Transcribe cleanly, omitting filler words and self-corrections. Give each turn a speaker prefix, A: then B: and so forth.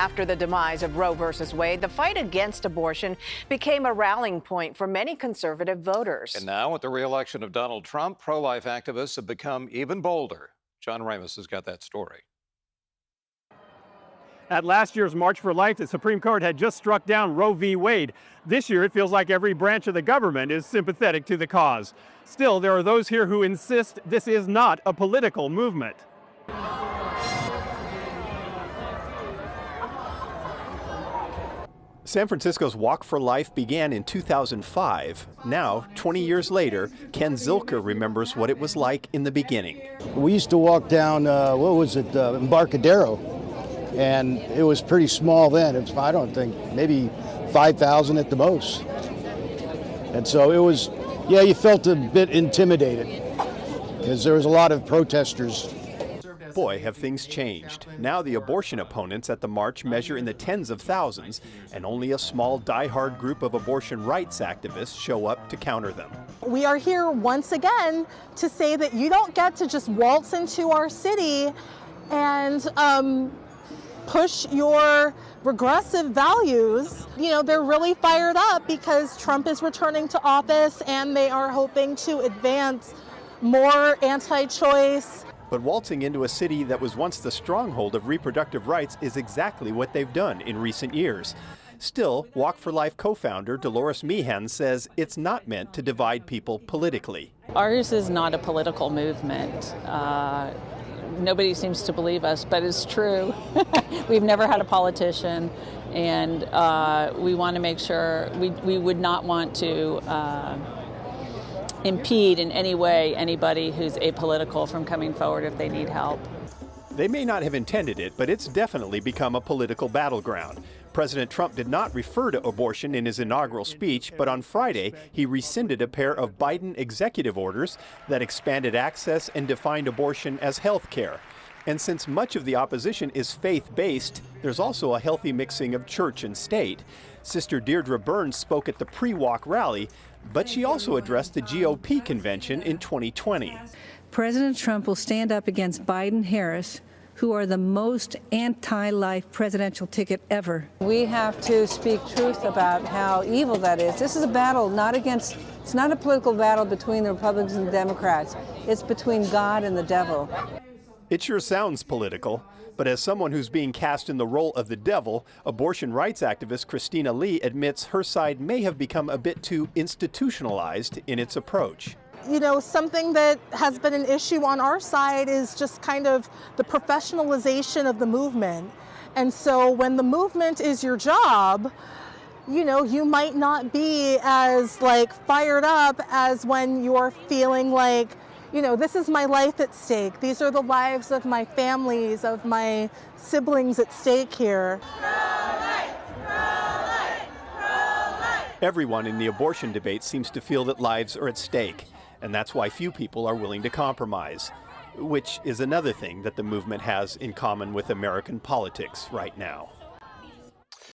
A: After the demise of Roe versus Wade, the fight against abortion became a rallying point for many conservative voters.
B: And now, with the re-election of Donald Trump, pro-life activists have become even bolder. John Ramos has got that story.
C: At last year's March for Life, the Supreme Court had just struck down Roe v. Wade. This year, it feels like every branch of the government is sympathetic to the cause. Still, there are those here who insist this is not a political movement.
D: San Francisco's Walk for Life began in 2005. Now, 20 years later, Ken Zilker remembers what it was like in the beginning.
E: We used to walk down, Embarcadero, and it was pretty small then. It's, I don't think, maybe 5,000 at the most. And so it was, yeah, you felt a bit intimidated because there was a lot of protesters.
D: Boy, have things changed. Now the abortion opponents at the march measure in the tens of thousands, and only a small die-hard group of abortion rights activists show up to counter them.
F: We are here once again to say that you don't get to just waltz into our city and push your regressive values. You know, they're really fired up because Trump is returning to office and they are hoping to advance more anti-choice.
D: But waltzing into a city that was once the stronghold of reproductive rights is exactly what they've done in recent years. Still, Walk for Life co-founder Dolores Meehan says it's not meant to divide people politically.
G: Ours is not a political movement. Nobody seems to believe us, but it's true. We've never had a politician, and we want to make sure we would not want to impede in any way anybody who's apolitical from coming forward if they need help.
D: They may not have intended it, but it's definitely become a political battleground. President Trump did not refer to abortion in his inaugural speech, but on Friday, he rescinded a pair of Biden executive orders that expanded access and defined abortion as health care. And since much of the opposition is faith-based, there's also a healthy mixing of church and state. Sister Deirdre Burns spoke at the pre-walk rally, but she also addressed the GOP convention in 2020.
H: President Trump will stand up against Biden-Harris, who are the most anti-life presidential ticket ever.
I: We have to speak truth about how evil that is. This is a battle it's not a political battle between the Republicans and the Democrats. It's between God and the devil.
D: It sure sounds political, but as someone who's being cast in the role of the devil, abortion rights activist Christina Lee admits her side may have become a bit too institutionalized in its approach.
F: You know, something that has been an issue on our side is just kind of the professionalization of the movement. And so when the movement is your job, you know, you might not be as fired up as when you're feeling like, you know, this is my life at stake. These are the lives of my families, of my siblings at stake here.
D: Pro-life, pro-life, pro-life. Everyone in the abortion debate seems to feel that lives are at stake, and that's why few people are willing to compromise, which is another thing that the movement has in common with American politics right now.